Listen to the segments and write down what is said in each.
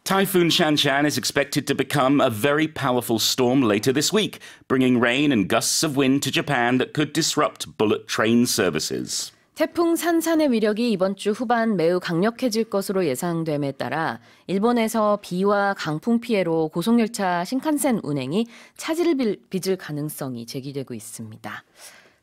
Typhoon Shanshan is expected to become a very powerful storm later this week, bringing rain and gusts of wind to Japan that could disrupt bullet train services. 태풍 산산의 위력이 이번 주 후반 매우 강력해질 것으로 예상됨에 따라 일본에서 비와 강풍 피해로 고속열차 신칸센 운행이 차질을 빚을 가능성이 제기되고 있습니다.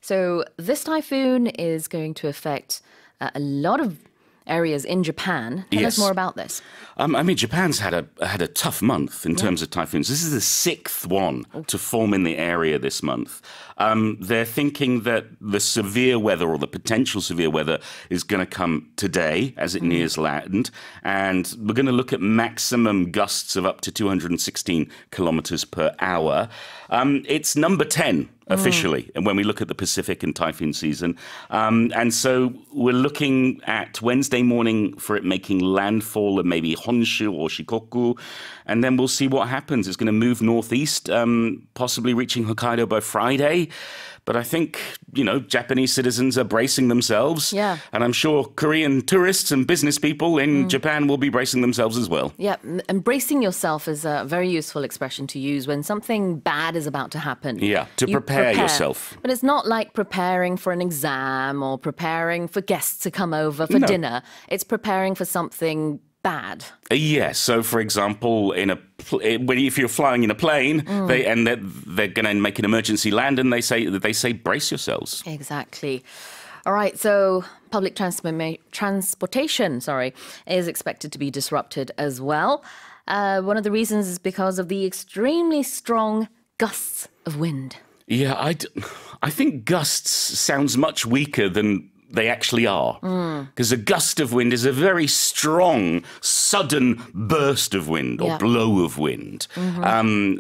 So this typhoon is going to affect a lot of areas in Japan. Tell us more about this. I mean, Japan's had a tough month in terms of typhoons. This is the sixth one to form in the area this month. They're thinking that the severe weather or the potential severe weather is going to come today as it nears land. And we're going to look at maximum gusts of up to 216 kilometers per hour. It's number 10 officially, and when we look at the Pacific and typhoon season. And so we're looking at Wednesday morning for it making landfall at maybe Honshu or Shikoku, and then we'll see what happens. It's going to move northeast, possibly reaching Hokkaido by Friday. But I think, Japanese citizens are bracing themselves. Yeah. And I'm sure Korean tourists and business people in Japan will be bracing themselves as well. Yeah, and bracing yourself is a very useful expression to use when something bad is about to happen. Yeah, to prepare yourself. But it's not like preparing for an exam or preparing for guests to come over for dinner. It's preparing for something bad. Yes. So, for example, if you're flying in a plane, they're going to make an emergency land, and they say brace yourselves. Exactly. All right. So, public transportation, is expected to be disrupted as well. One of the reasons is because of the extremely strong gusts of wind. Yeah, I think gusts sounds much weaker than they actually are. Because a gust of wind is a very strong, sudden burst of wind or blow of wind.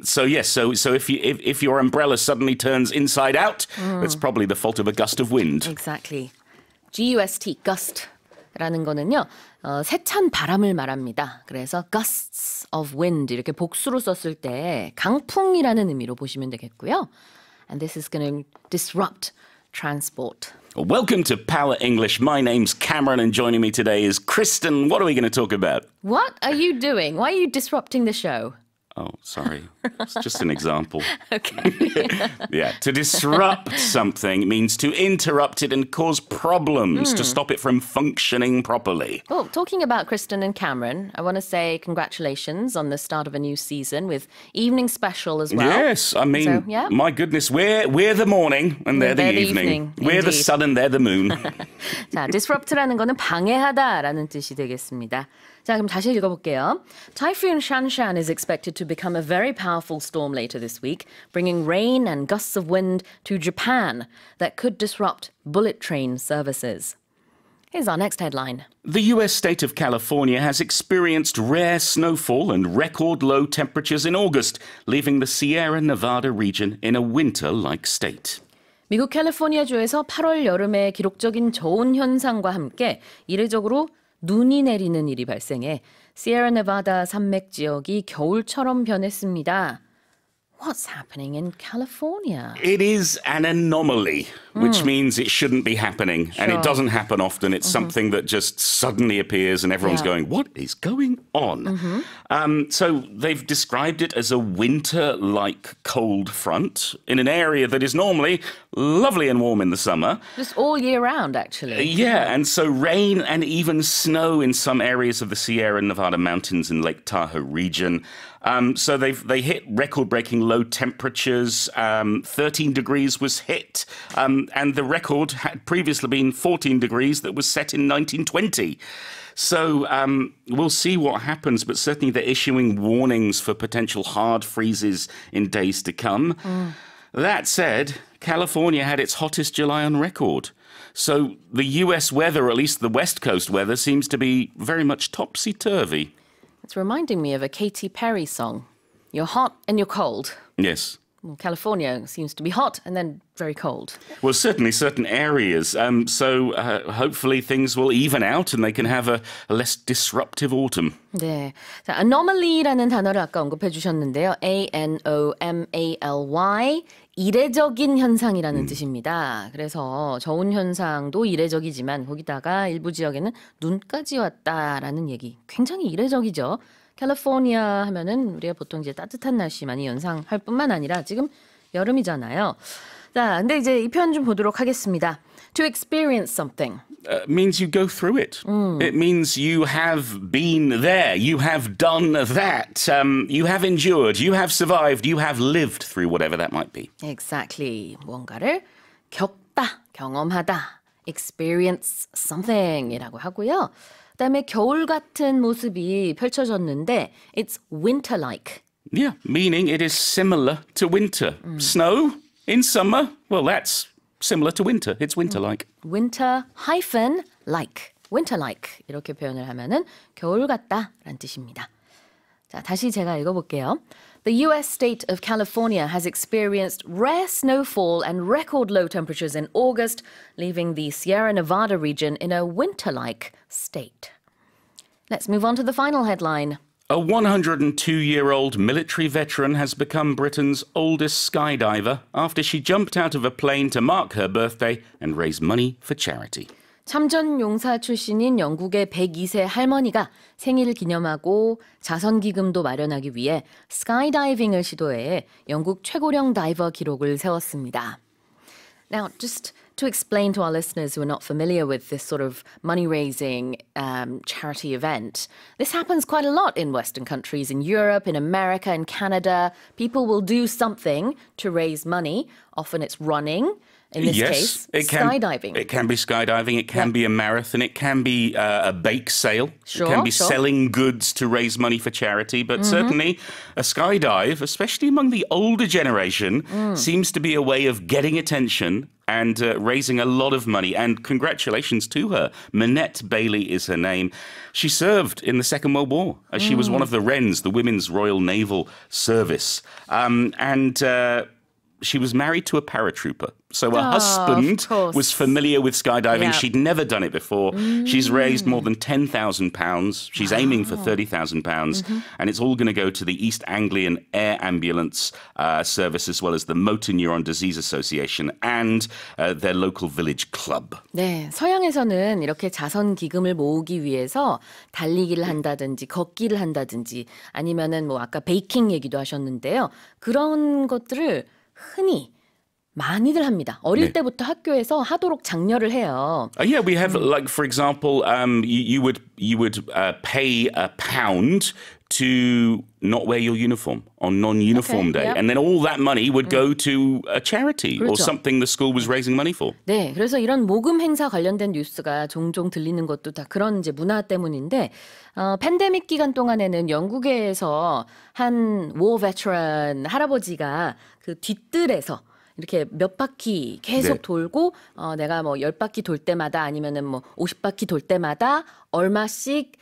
So if your umbrella suddenly turns inside out, that's probably the fault of a gust of wind. Exactly. GUST, gust라는 거는요, 세찬 바람을 말합니다. 그래서 gusts of wind 이렇게 복수로 썼을 때 강풍이라는 의미로 보시면 되겠고요. And this is going to disrupt transport. Welcome to Power English. My name's Cameron, and joining me today is Kristen. What are we going to talk about? What are you doing? Why are you disrupting the show? Oh, sorry. It's just an example. Okay. Yeah, to disrupt something means to interrupt it and cause problems, to stop it from functioning properly. Well, talking about Kristen and Cameron, I want to say congratulations on the start of a new season with Evening Special as well. Yes, I mean, my goodness, we're the morning and they're the evening. We're the sun and they're the moon. 자, disrupt라는 거는 방해하다라는 뜻이 되겠습니다. 자, 그럼 다시 읽어볼게요. Typhoon Shanshan is expected to become a very powerful storm later this week, bringing rain and gusts of wind to Japan that could disrupt bullet train services. Here's our next headline. The U.S. state of California has experienced rare snowfall and record low temperatures in August, leaving the Sierra Nevada region in a winter-like state. 미국 캘리포니아주에서 8월 여름의 기록적인 저온 현상과 함께 이례적으로 눈이 내리는 일이 발생해 시에라 네바다 산맥 지역이 겨울처럼 변했습니다. What's happening in California? It is an anomaly, which means it shouldn't be happening. And it doesn't happen often. It's something that just suddenly appears and everyone's going, what is going on? So they've described it as a winter-like cold front in an area that is normally lovely and warm in the summer. Just all year round, actually. Yeah, and so rain and even snow in some areas of the Sierra Nevada mountains and Lake Tahoe region. So they hit record-breaking low temperatures. 13 degrees was hit, and the record had previously been 14 degrees that was set in 1920. So we'll see what happens, but certainly they're issuing warnings for potential hard freezes in days to come. That said, California had its hottest July on record. So the US weather, or at least the West Coast weather, seems to be very much topsy-turvy. It's reminding me of a Katy Perry song. You're hot and you're cold. Yes. Well, California seems to be hot and then very cold. Well, certainly certain areas. So hopefully things will even out and they can have a less disruptive autumn. 네. 자, anomaly라는 단어를 아까 언급해 주셨는데요. A-N-O-M-A-L-Y. 이례적인 현상이라는 뜻입니다. 그래서 저온 현상도 이례적이지만 거기다가 일부 지역에는 눈까지 왔다라는 얘기. 굉장히 이례적이죠. 캘리포니아 하면은 우리가 보통 이제 따뜻한 날씨 많이 연상할 뿐만 아니라 지금 여름이잖아요. 자, 근데 이제 이 표현 좀 보도록 하겠습니다. To experience something. Means you go through it. It means you have been there. You have done that. You have endured. You have survived. You have lived through whatever that might be. Exactly. 무언가를 겪다, 경험하다. Experience something이라고 하고요. 그다음에 겨울 같은 모습이 펼쳐졌는데 it's winter-like. Yeah, meaning it is similar to winter. Snow in summer, well, that's similar to winter. It's winter-like. Winter-like. Winter-like. 이렇게 표현을 하면은 겨울 같다라는 뜻입니다. 자, 다시 제가 읽어볼게요. The U.S. state of California has experienced rare snowfall and record low temperatures in August, leaving the Sierra Nevada region in a winter-like state. Let's move on to the final headline. A 102-year-old military veteran has become Britain's oldest skydiver after she jumped out of a plane to mark her birthday and raise money for charity. 참전 용사 출신인 영국의 102세 할머니가 생일을 기념하고 자선기금도 마련하기 위해 스카이다이빙을 시도해 영국 최고령 다이버 기록을 세웠습니다. Now, just to explain to our listeners who are not familiar with this sort of money-raising charity event, this happens quite a lot in Western countries, in Europe, in America, in Canada. People will do something to raise money. Often it's running. In this case, skydiving. It can be skydiving. It can be a marathon. It can be a bake sale. Sure, it can be selling goods to raise money for charity. But certainly a skydive, especially among the older generation, seems to be a way of getting attention and raising a lot of money. And congratulations to her. Minette Bailey is her name. She served in the Second World War. She was one of the Wrens, the Women's Royal Naval Service. She was married to a paratrooper. So her husband was familiar with skydiving. Yeah. She'd never done it before. She's raised more than £10,000. She's aiming for £30,000. And it's all going to go to the East Anglian Air Ambulance Service, as well as the Motor Neuron Disease Association and their local village club. 네, 서양에서는 이렇게 자선 기금을 모으기 위해서 달리기를 한다든지 걷기를 한다든지 아니면은 뭐 아까 베이킹 얘기도 하셨는데요. 그런 것들을 흔히 많이들 합니다. 어릴 때부터 학교에서 하도록 장려를 해요. Yeah, we have like for example, you would pay £1 to not wear your uniform on non-uniform day, and then all that money would go to a charity or something the school was raising money for. 네, 그래서 이런 모금 행사 관련된 뉴스가 종종 들리는 것도 다 그런 이제 문화 때문인데. 팬데믹 기간 동안에는 영국에서 한 war veteran 할아버지가 그 뒷뜰에서 이렇게 몇 바퀴 계속 돌고 내가 뭐 10바퀴 돌 때마다 아니면은 뭐 50바퀴 돌 때마다 얼마씩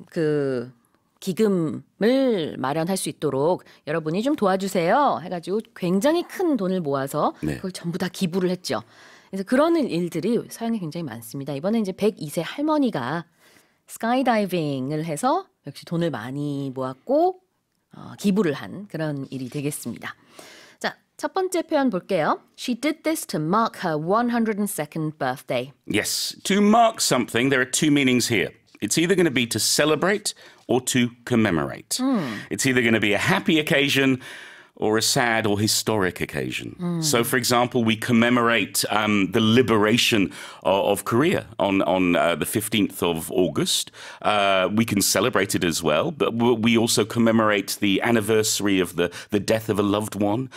그 기금을 마련할 수 있도록 여러분이 좀 도와주세요 해가지고 굉장히 큰 돈을 모아서 그걸 전부 다 기부를 했죠. 그래서 그런 일들이 서양에 굉장히 많습니다. 이번에 이제 102세 할머니가 스카이다이빙을 해서 역시 돈을 많이 모았고 기부를 한 그런 일이 되겠습니다. 자, 첫 번째 표현 볼게요. She did this to mark her 102nd birthday. Yes, to mark something, there are two meanings here. It's either going to be to celebrate or to commemorate. It's either going to be a happy occasion or a sad or historic occasion. So, for example, we commemorate the liberation of Korea on the 15th of August. We can celebrate it as well, but we also commemorate the anniversary of the death of a loved one.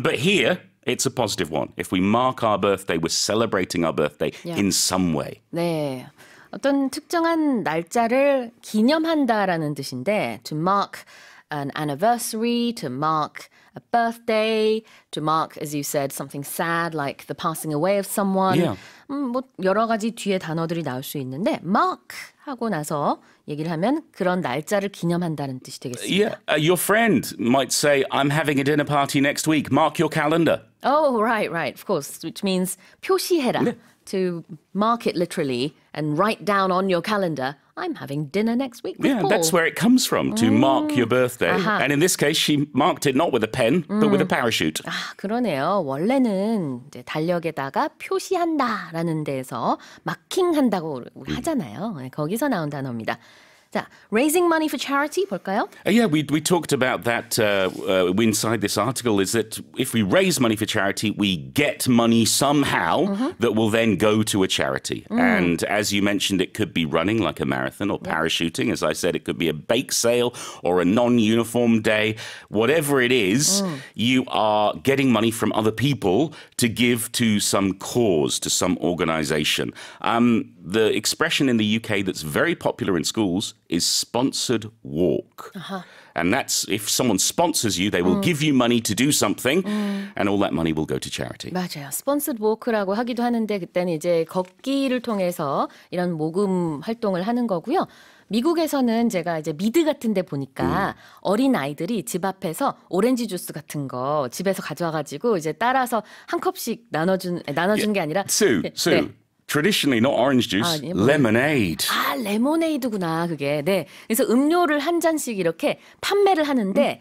But here, it's a positive one. If we mark our birthday, we're celebrating our birthday in some way. 네. 어떤 특정한 날짜를 기념한다라는 뜻인데 to mark an anniversary, to mark a birthday, to mark, as you said, something sad like the passing away of someone. Yeah. 뭐 여러 가지 뒤에 단어들이 나올 수 있는데 mark 하고 나서 얘기를 하면 그런 날짜를 기념한다는 뜻이 되겠습니다. Yeah, your friend might say, I'm having a dinner party next week. Mark your calendar. Oh, right, of course, which means 표시해라. To mark it literally and write down on your calendar, I'm having dinner next week with Paul. That's where it comes from, to mark your birthday. And in this case, she marked it not with a pen, but with a parachute. 아, 그러네요. 원래는 이제 달력에다가 표시한다라는 데에서 마킹한다고 하잖아요. 네, 거기서 나온 단어입니다. 자, raising money for charity 볼까요? Yeah, we talked about that inside this article, is that if we raise money for charity, we get money somehow that will then go to a charity. And as you mentioned, it could be running like a marathon or parachuting. As I said, it could be a bake sale or a non-uniform day. Whatever it is, you are getting money from other people to give to some cause, to some organization. The expression in the UK that's very popular in schools is sponsored walk. And that's if someone sponsors you, they will give you money to do something, and all that money will go to charity. 맞아요. sponsored walk라고 하기도 하는데 그때는 이제 걷기를 통해서 이런 모금 활동을 하는 거고요. 미국에서는 제가 이제 미드 같은 데 보니까 어린 아이들이 집 앞에서 오렌지 주스 같은 거 집에서 가져와가지고 이제 따라서 한 컵씩 나눠주는 게 아니라 Sue, 네. traditionally not orange juice, lemonade. 아, 레모네이드구나, 그게. 네. 그래서 음료를 한 잔씩 이렇게 판매를 하는데,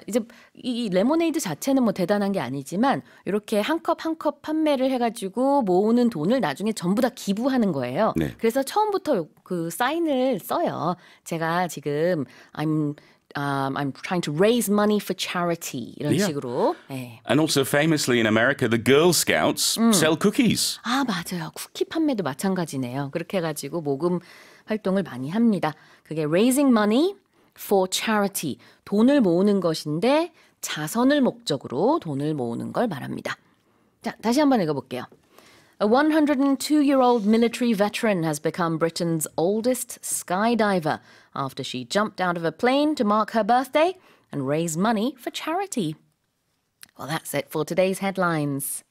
이제 이 레모네이드 자체는 뭐 대단한 게 아니지만, 이렇게 한 컵 한 컵 판매를 해가지고 모으는 돈을 나중에 전부 다 기부하는 거예요. 네. 그래서 처음부터 그 사인을 써요. 제가 지금, I'm trying to raise money for charity. 이런 식으로. 네. And also famously in America, the Girl Scouts sell cookies. 아, 맞아요. 쿠키 판매도 마찬가지네요. 그렇게 해가지고 모금 활동을 많이 합니다. 그게 raising money for charity. 돈을 모으는 것인데 자선을 목적으로 돈을 모으는 걸 말합니다. 자, 다시 한번 읽어볼게요. A 102-year-old military veteran has become Britain's oldest skydiver after she jumped out of a plane to mark her birthday and raise money for charity. Well, that's it for today's headlines.